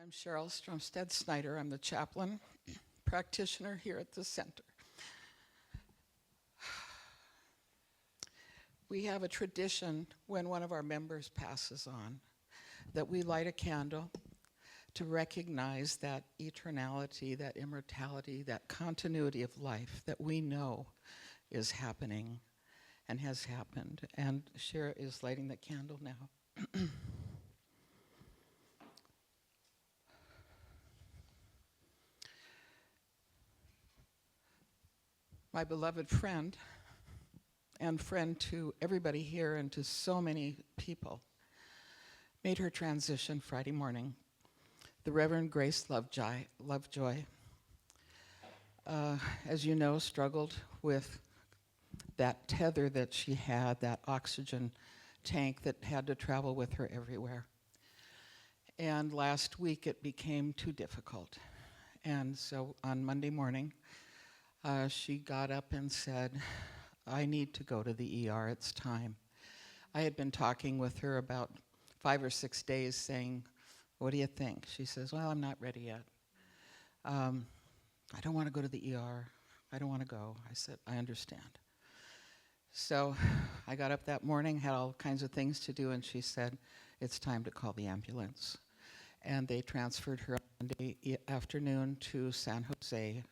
I'm Cheryl Stromstead Snyder. I'm the chaplain practitioner here at the center. We have a tradition when one of our members passes on that we light a candle to recognize that eternality, that immortality, that continuity of life that we know is happening and has happened. And Shira is lighting the candle now. My beloved friend, and friend to everybody here and to so many people, made her transition Friday morning. The Reverend Grace Lovejoy, as you know, struggled with that tether that she had, that oxygen tank that had to travel with her everywhere. And last week it became too difficult. And so on Monday morning, she got up and said, I need to go to the ER, it's time. I had been talking with her about 5 or 6 days saying, what do you think? She says, well, I'm not ready yet. I don't want to go to the ER. I don't want to go. I said, I understand. So I got up that morning, had all kinds of things to do, and she said, it's time to call the ambulance. And they transferred her on Monday afternoon to San Jose,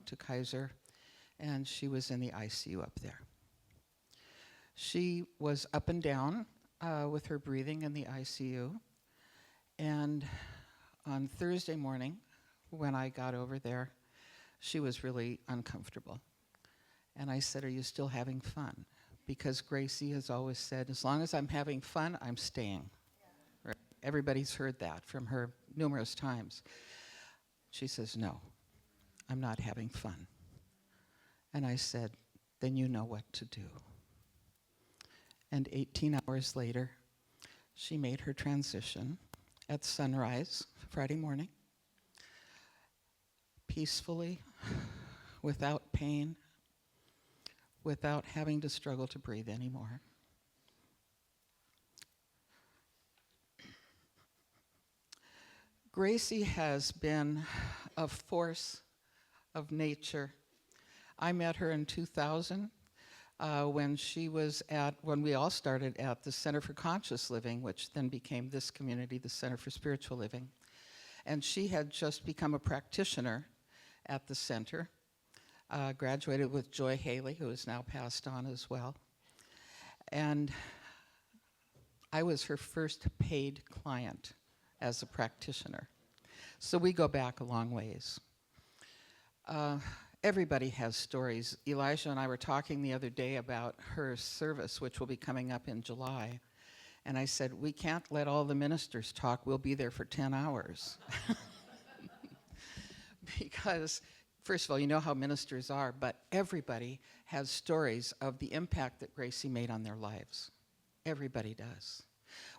to Kaiser, and she was in the ICU up there. She was up and down with her breathing in the ICU, and on Thursday morning, when I got over there, she was really uncomfortable. And I said, are you still having fun? Because Gracie has always said, as long as I'm having fun, I'm staying. Yeah. Right? Everybody's heard that from her numerous times. She says, no, I'm not having fun. And I said, then you know what to do. And 18 hours later, she made her transition at sunrise Friday morning, peacefully, without pain, without having to struggle to breathe anymore. Gracie has been a force of nature. I met her in 2000 when we all started at the Center for Conscious Living, which then became this community, the Center for Spiritual Living. And she had just become a practitioner at the center, graduated with Joy Haley, who is now passed on as well. And I was her first paid client as a practitioner. So we go back a long ways. Everybody has stories. Elijah and I were talking the other day about her service, which will be coming up in July. And I said, we can't let all the ministers talk. We'll be there for 10 hours. Because, first of all, you know how ministers are, but everybody has stories of the impact that Gracie made on their lives. Everybody does.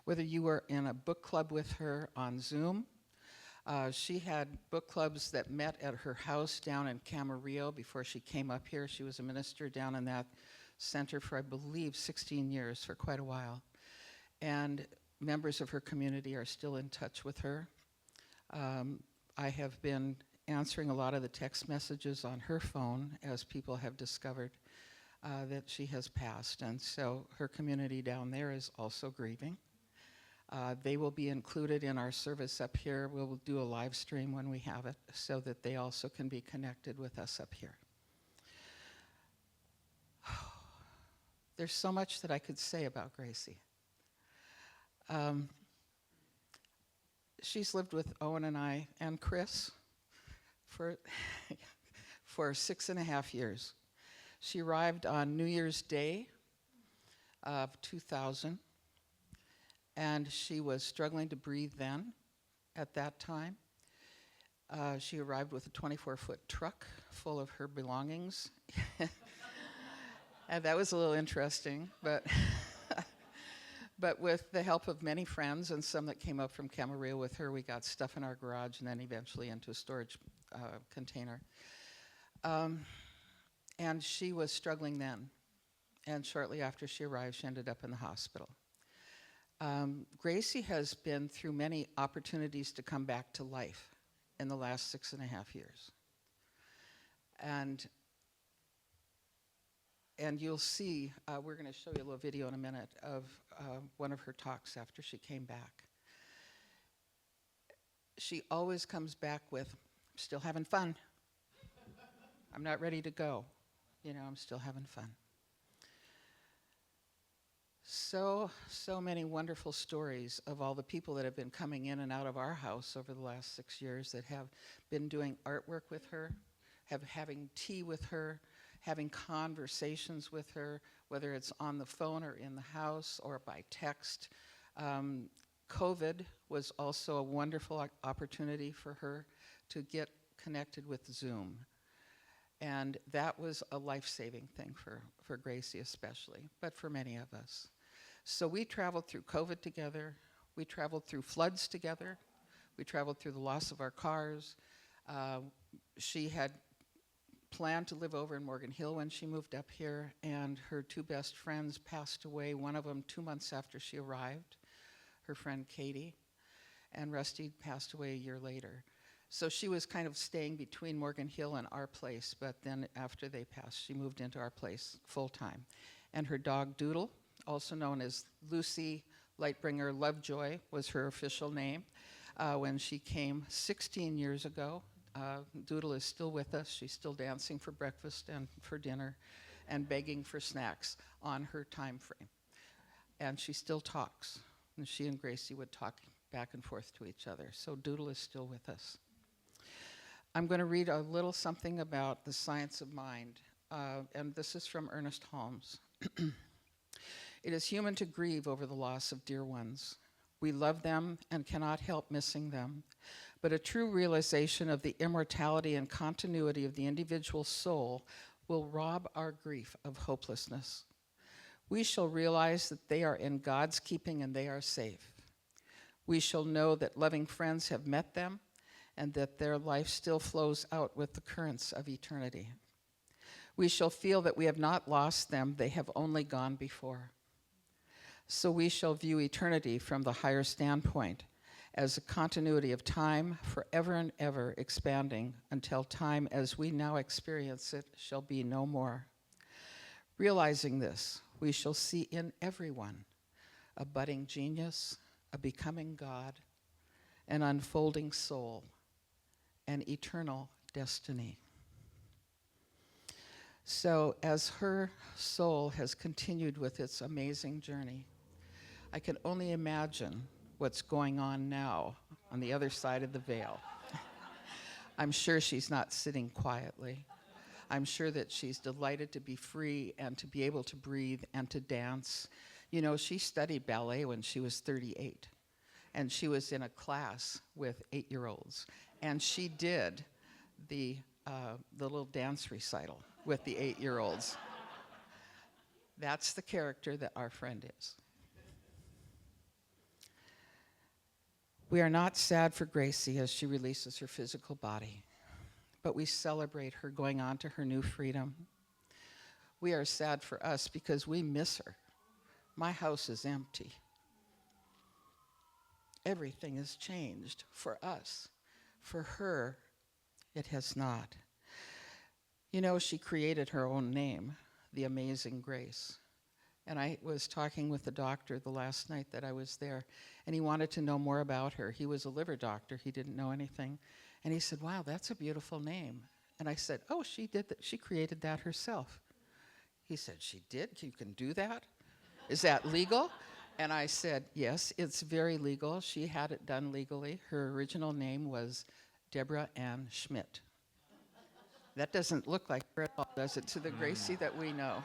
Whether you were in a book club with her on Zoom, she had book clubs that met at her house down in Camarillo before she came up here. She was a minister down in that center for, I believe, 16 years, for quite a while. And members of her community are still in touch with her. I have been answering a lot of the text messages on her phone as people have discovered that she has passed. And so her community down there is also grieving. They will be included in our service up here. We'll do a live stream when we have it so that they also can be connected with us up here. There's so much that I could say about Gracie. She's lived with Owen and I and Chris for 6.5 years. She arrived on New Year's Day of 2000. And she was struggling to breathe then, at that time. She arrived with a 24-foot truck full of her belongings. And that was a little interesting, but but with the help of many friends and some that came up from Camarillo with her, we got stuff in our garage and then eventually into a storage container. And she was struggling then. And shortly after she arrived, she ended up in the hospital. Gracie has been through many opportunities to come back to life in the last 6.5 years. And you'll see, we're going to show you a little video in a minute of one of her talks after she came back. She always comes back with, "I'm still having fun. I'm not ready to go. I'm still having fun." So many wonderful stories of all the people that have been coming in and out of our house over the last 6 years that have been doing artwork with her, having tea with her, having conversations with her, whether it's on the phone or in the house or by text. COVID was also a wonderful opportunity for her to get connected with Zoom. And that was a life-saving thing for Gracie especially, but for many of us. So we traveled through COVID together. We traveled through floods together. We traveled through the loss of our cars. She had planned to live over in Morgan Hill when she moved up here, and her two best friends passed away, one of them 2 months after she arrived, her friend Katie, and Rusty passed away a year later. So she was kind of staying between Morgan Hill and our place, but then after they passed, she moved into our place full time. And her dog Doodle, also known as Lucy Lightbringer Lovejoy, was her official name when she came 16 years ago. Doodle is still with us. She's still dancing for breakfast and for dinner and begging for snacks on her time frame. And she still talks. And she and Gracie would talk back and forth to each other. So Doodle is still with us. I'm going to read a little something about the science of mind. And this is from Ernest Holmes. It is human to grieve over the loss of dear ones. We love them and cannot help missing them. But a true realization of the immortality and continuity of the individual soul will rob our grief of hopelessness. We shall realize that they are in God's keeping and they are safe. We shall know that loving friends have met them and that their life still flows out with the currents of eternity. We shall feel that we have not lost them, they have only gone before. So we shall view eternity from the higher standpoint as a continuity of time forever and ever expanding until time as we now experience it shall be no more. Realizing this, we shall see in everyone a budding genius, a becoming God, an unfolding soul, an eternal destiny. So as her soul has continued with its amazing journey, I can only imagine what's going on now on the other side of the veil. I'm sure she's not sitting quietly. I'm sure that she's delighted to be free and to be able to breathe and to dance. She studied ballet when she was 38, and she was in a class with 8-year-olds, and she did the little dance recital with the 8-year-olds. That's the character that our friend is. We are not sad for Gracie as she releases her physical body, but we celebrate her going on to her new freedom. We are sad for us because we miss her. My house is empty. Everything has changed for us. For her, it has not. She created her own name, The Amazing Grace. And I was talking with the doctor the last night that I was there, and he wanted to know more about her. He was a liver doctor. He didn't know anything. And he said, "Wow, that's a beautiful name." And I said, "Oh, she did that. She created that herself." He said, "She did? You can do that? Is that legal?" And I said, "Yes, it's very legal. She had it done legally. Her original name was Deborah Ann Schmidt." That doesn't look like her at all, does it, to the Gracie that we know?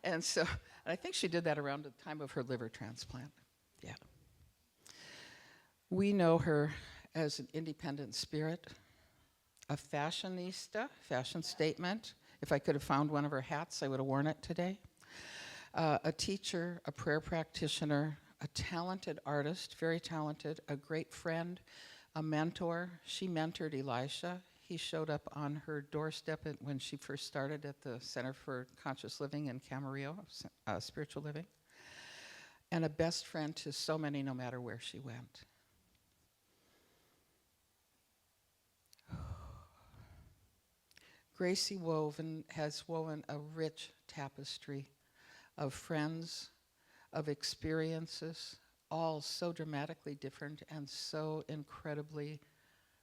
And so I think she did that around the time of her liver transplant. Yeah. We know her as an independent spirit, a fashionista, fashion statement. If I could have found one of her hats, I would have worn it today. A teacher, a prayer practitioner, a talented artist, very talented, a great friend, a mentor. She mentored Elisha. He showed up on her doorstep when she first started at the Center for Conscious Living in Camarillo, spiritual living. and a best friend to so many no matter where she went. Gracie has woven a rich tapestry of friends, of experiences, all so dramatically different and so incredibly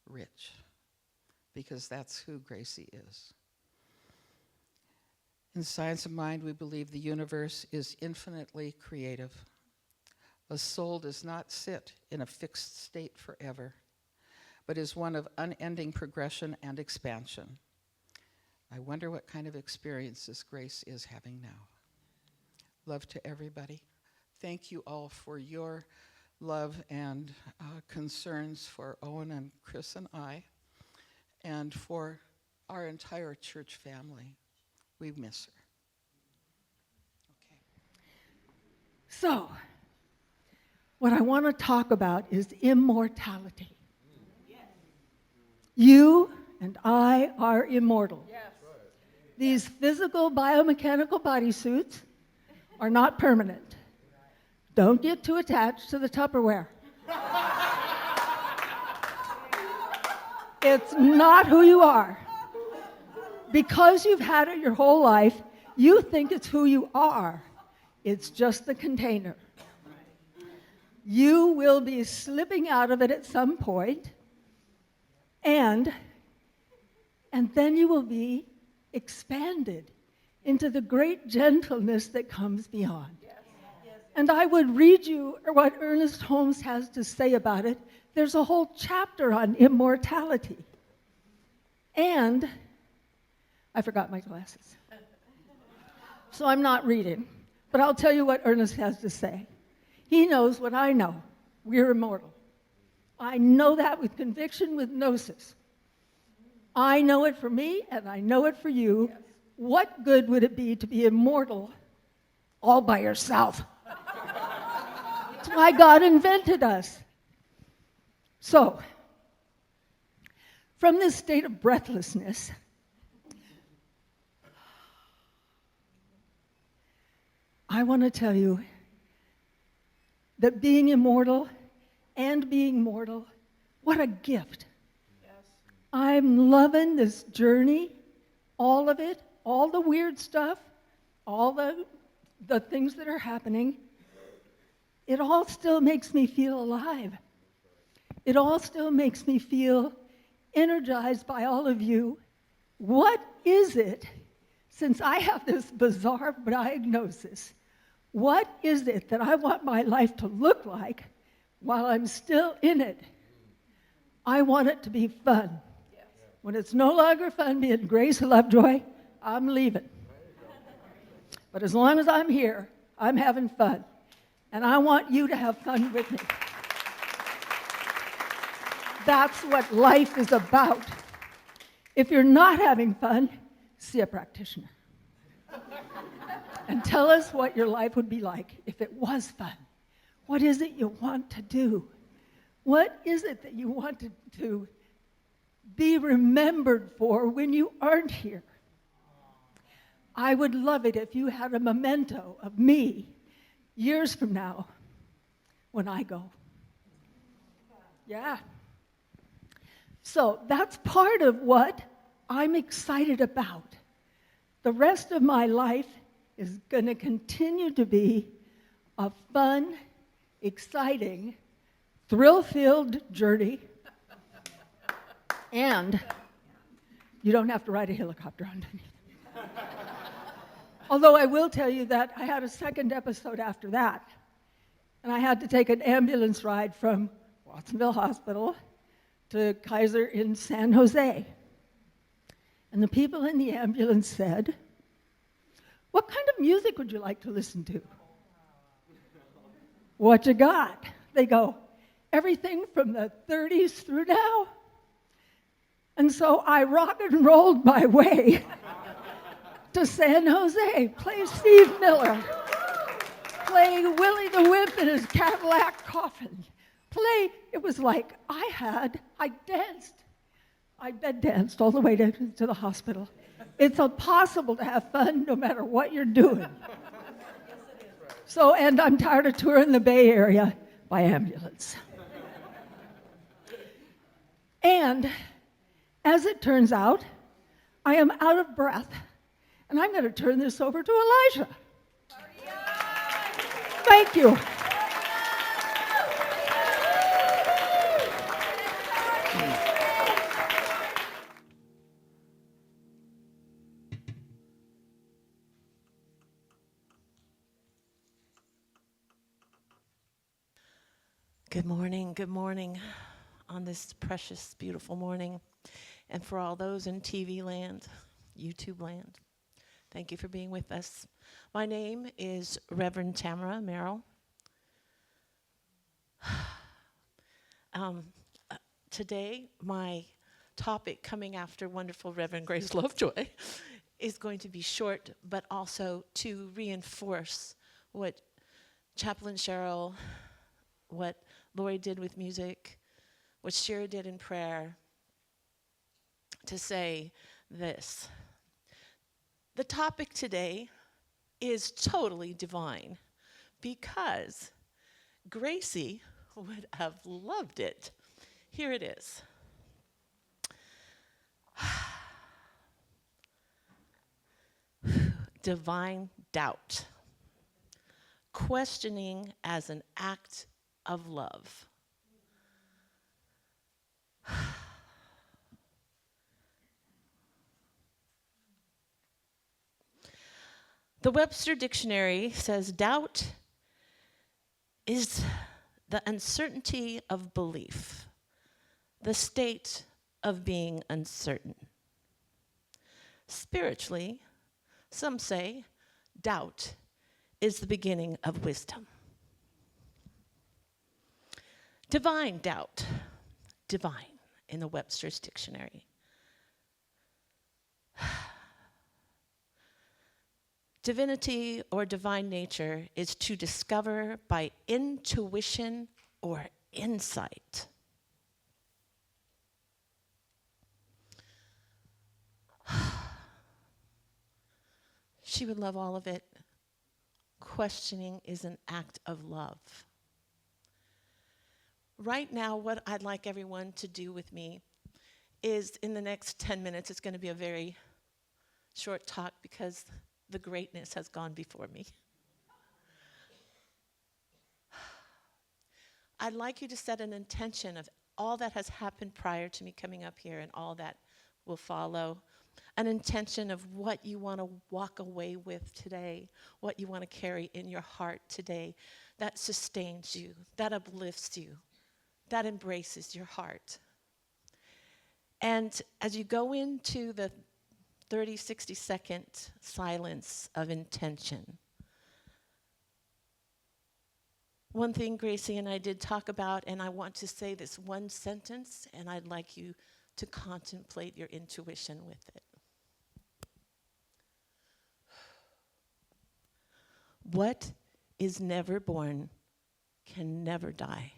rich, because that's who Gracie is. In Science of Mind, we believe the universe is infinitely creative. A soul does not sit in a fixed state forever, but is one of unending progression and expansion. I wonder what kind of experiences Grace is having now. Love to everybody. Thank you all for your love and concerns for Owen and Chris and I, and for our entire church family. We miss her. Okay. So, what I want to talk about is immortality. You and I are immortal. Yes. These physical biomechanical bodysuits are not permanent. Don't get too attached to the Tupperware. It's not who you are. Because you've had it your whole life, you think it's who you are. It's just the container. You will be slipping out of it at some point, and then you will be expanded into the great gentleness that comes beyond. And I would read you what Ernest Holmes has to say about it. There's a whole chapter on immortality. And I forgot my glasses. So I'm not reading, but I'll tell you what Ernest has to say. He knows what I know. We're immortal. I know that with conviction, with gnosis. I know it for me, and I know it for you. Yes. What good would it be to be immortal all by yourself? That's why God invented us. So, from this state of breathlessness, I want to tell you that being immortal and being mortal, what a gift. Yes. I'm loving this journey, all of it, all the weird stuff, all the things that are happening. It all still makes me feel alive. It all still makes me feel energized by all of you. What is it, since I have this bizarre diagnosis, what is it that I want my life to look like while I'm still in it? I want it to be fun. Yes. When it's no longer fun being Grace Lovejoy, I'm leaving. But as long as I'm here, I'm having fun. And I want you to have fun with me. That's what life is about. If you're not having fun, see a practitioner. And tell us what your life would be like if it was fun. What is it you want to do? What is it that you want to be remembered for when you aren't here? I would love it if you had a memento of me years from now when I go. Yeah. So that's part of what I'm excited about. The rest of my life is going to continue to be a fun, exciting, thrill-filled journey. And you don't have to ride a helicopter underneath. Although I will tell you that I had a second episode after that, and I had to take an ambulance ride from Watsonville Hospital to Kaiser in San Jose. And the people in the ambulance said, "What kind of music would you like to listen to?" "What you got?" They go, "Everything from the 30s through now." And so I rock and rolled my way to San Jose, play Steve Miller, play Willie the Wimp in his Cadillac coffin, it was like I danced. I bed danced all the way to the hospital. It's impossible to have fun no matter what you're doing. So, and I'm tired of touring the Bay Area by ambulance. And as it turns out, I am out of breath, and I'm going to turn this over to Elijah. Thank you. Good morning on this precious, beautiful morning. And for all those in TV land, YouTube land, thank you for being with us. My name is Reverend Tamara Merrill. Today, my topic coming after wonderful Reverend Grace Lovejoy is going to be short, but also to reinforce what Chaplain Cheryl, what Lori did with music, what Shira did in prayer, to say this. The topic today is totally divine because Gracie would have loved it. Here it is. Divine doubt. Questioning as an act of love. The Webster Dictionary says doubt is the uncertainty of belief, the state of being uncertain. Spiritually, some say doubt is the beginning of wisdom. Divine doubt, divine in the Webster's Dictionary. Divinity or divine nature is to discover by intuition or insight. She would love all of it. Questioning is an act of love. Right now, what I'd like everyone to do with me is in the next 10 minutes, it's going to be a very short talk because the greatness has gone before me. I'd like you to set an intention of all that has happened prior to me coming up here and all that will follow. An intention of what you want to walk away with today, what you want to carry in your heart today that sustains you, that uplifts you, that embraces your heart. And as you go into the 30, 60-second silence of intention, one thing Gracie and I did talk about, and I want to say this one sentence, and I'd like you to contemplate your intuition with it. What is never born can never die.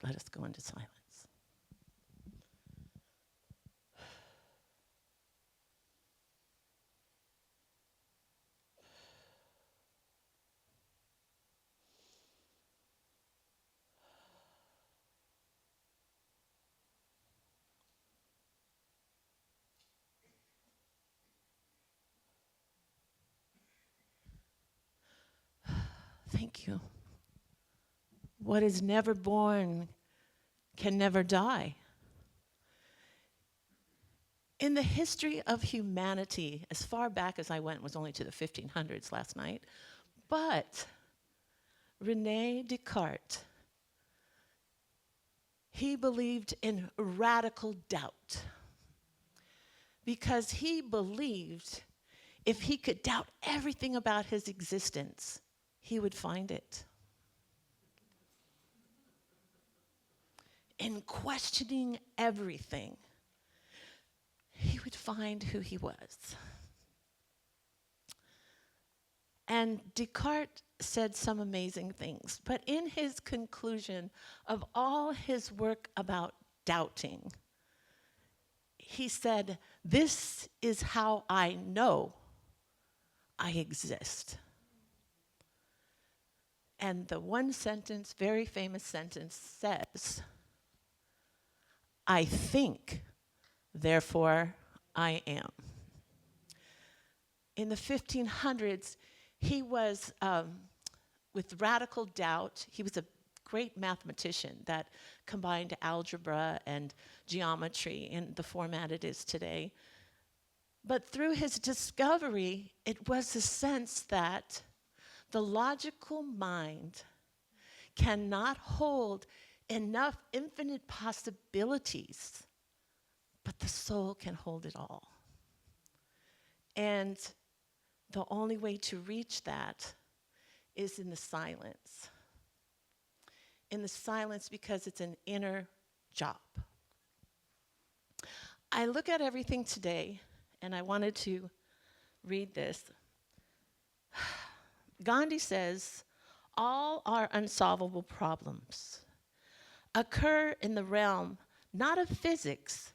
Let us go into silence. Thank you. What is never born can never die. In the history of humanity, as far back as I went was only to the 1500s last night, but René Descartes, he believed in radical doubt because he believed if he could doubt everything about his existence, he would find it. In questioning everything, he would find who he was. And Descartes said some amazing things, but in his conclusion of all his work about doubting, he said, "This is how I know I exist." And the one sentence, very famous sentence, says, I think, therefore I am. In the 1500s, he was, with radical doubt, he was a great mathematician that combined algebra and geometry in the format it is today. But through his discovery, it was the sense that the logical mind cannot hold enough infinite possibilities, but the soul can hold it all. And the only way to reach that is in the silence. In the silence, because it's an inner job. I look at everything today, and I wanted to read this. Gandhi says, all our unsolvable problems occur in the realm not of physics,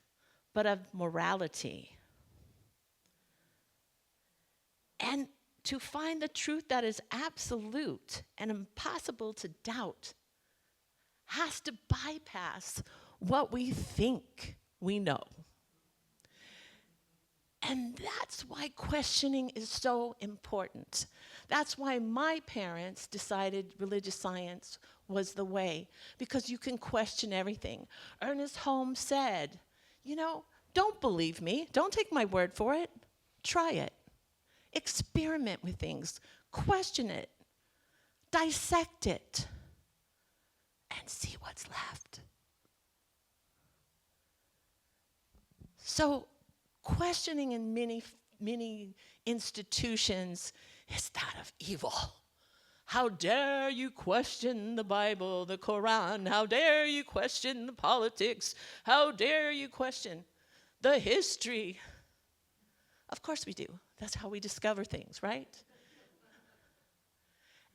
but of morality. And to find the truth that is absolute and impossible to doubt has to bypass what we think we know. And that's why questioning is so important. That's why my parents decided religious science was the way, because you can question everything. Ernest Holmes said, don't believe me. Don't take my word for it. Try it. Experiment with things. Question it. Dissect it. And see what's left. So, questioning in many institutions is that of evil. How dare you question the Bible, the Quran? How dare you question the politics? How dare you question the history? Of course we do. That's how we discover things, right?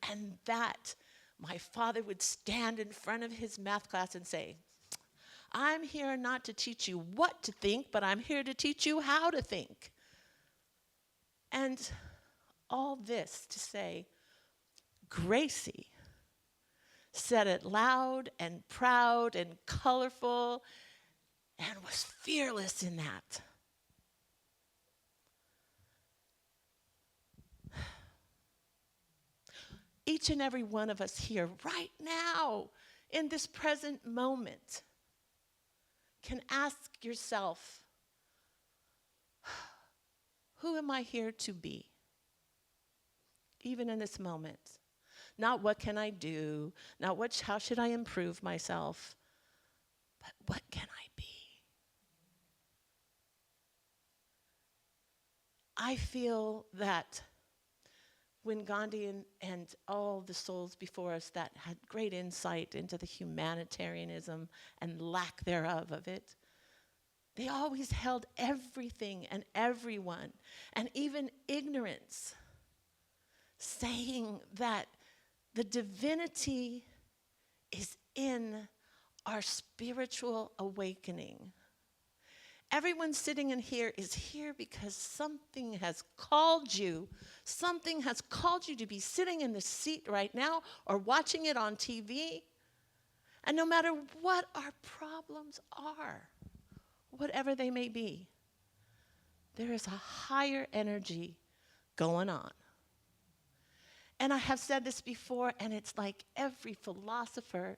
And that, my father would stand in front of his math class and say, I'm here not to teach you what to think, but I'm here to teach you how to think. And all this to say, Gracie said it loud and proud and colorful and was fearless in that. Each and every one of us here right now, in this present moment, can ask yourself, who am I here to be? Even in this moment. Not what can I do, not how should I improve myself, but what can I be? I feel that when Gandhi and all the souls before us that had great insight into the humanitarianism and lack thereof of it, they always held everything and everyone, and even ignorance, saying that the divinity is in our spiritual awakening. Everyone sitting in here is here because something has called you. Something has called you to be sitting in the seat right now or watching it on TV. And no matter what our problems are, whatever they may be, there is a higher energy going on. And I have said this before, and it's like every philosopher,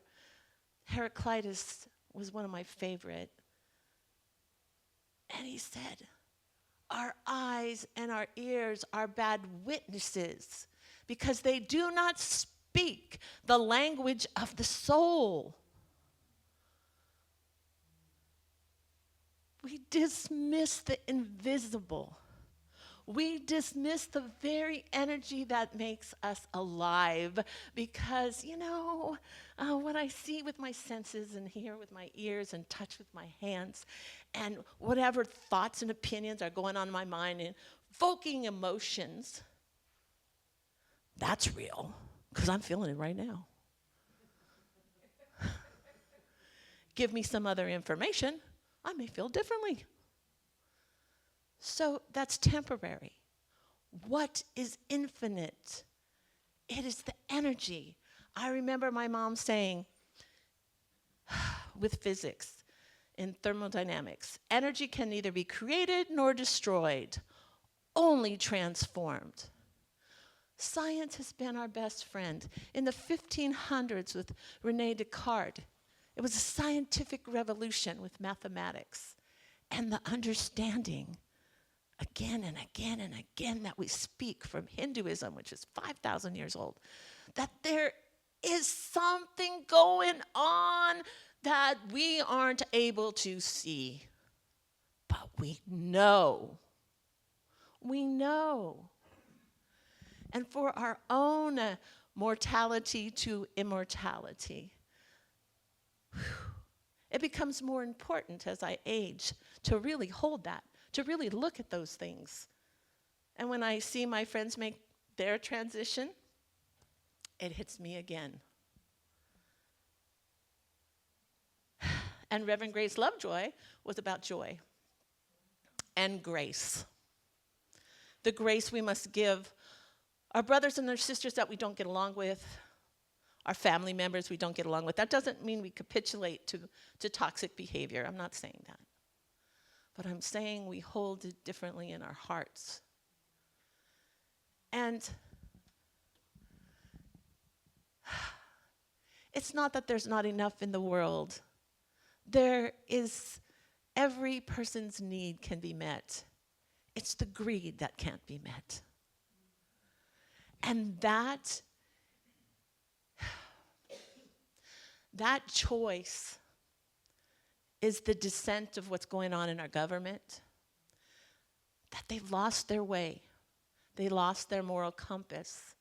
Heraclitus was one of my favorite. And he said, our eyes and our ears are bad witnesses because they do not speak the language of the soul. We dismiss the invisible. We dismiss the very energy that makes us alive because, what I see with my senses and hear with my ears and touch with my hands and whatever thoughts and opinions are going on in my mind and evoking emotions, that's real because I'm feeling it right now. Give me some other information, I may feel differently. So that's temporary. What is infinite? It is the energy I remember my mom saying, with physics, in thermodynamics, energy can neither be created nor destroyed, only transformed. Science has been our best friend. In the 1500s with René Descartes, it was a scientific revolution with mathematics and the understanding again and again and again that we speak from Hinduism, which is 5,000 years old, that there is something going on that we aren't able to see. But we know. We know. And for our own mortality to immortality, it becomes more important as I age to really hold that, to really look at those things. And when I see my friends make their transition, it hits me again. And Reverend Grace Lovejoy was about joy and grace. The grace we must give our brothers and their sisters that we don't get along with, our family members we don't get along with. That doesn't mean we capitulate to toxic behavior. I'm not saying that. But I'm saying we hold it differently in our hearts. And it's not that there's not enough in the world. There is, every person's need can be met. It's the greed that can't be met. And that choice is the descent of what's going on in our government, that they've lost their way. They lost their moral compass.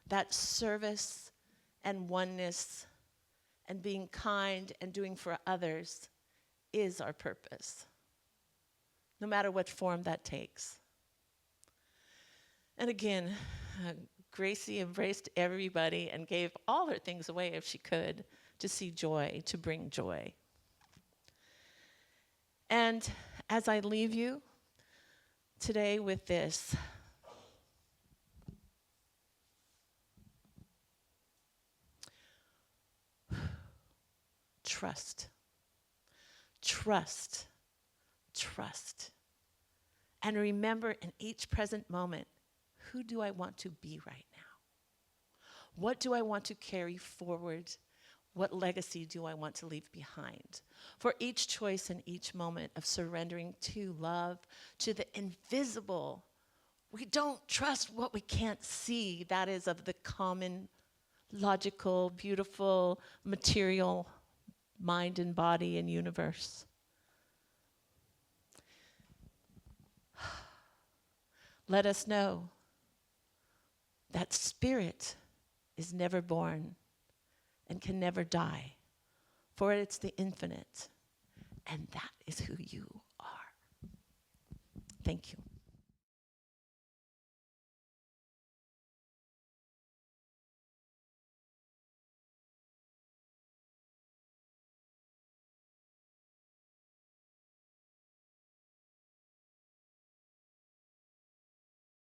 That service and oneness and being kind and doing for others is our purpose, no matter what form that takes. And again, Gracie embraced everybody and gave all her things away if she could to see joy, to bring joy. And as I leave you today with this, trust, trust, trust. And remember in each present moment, who do I want to be right now? What do I want to carry forward? What legacy do I want to leave behind? For each choice and each moment of surrendering to love, to the invisible, we don't trust what we can't see. That is of the common, logical, beautiful, material mind and body and universe. Let us know that spirit is never born and can never die, for it's the infinite, and that is who you are. Thank you.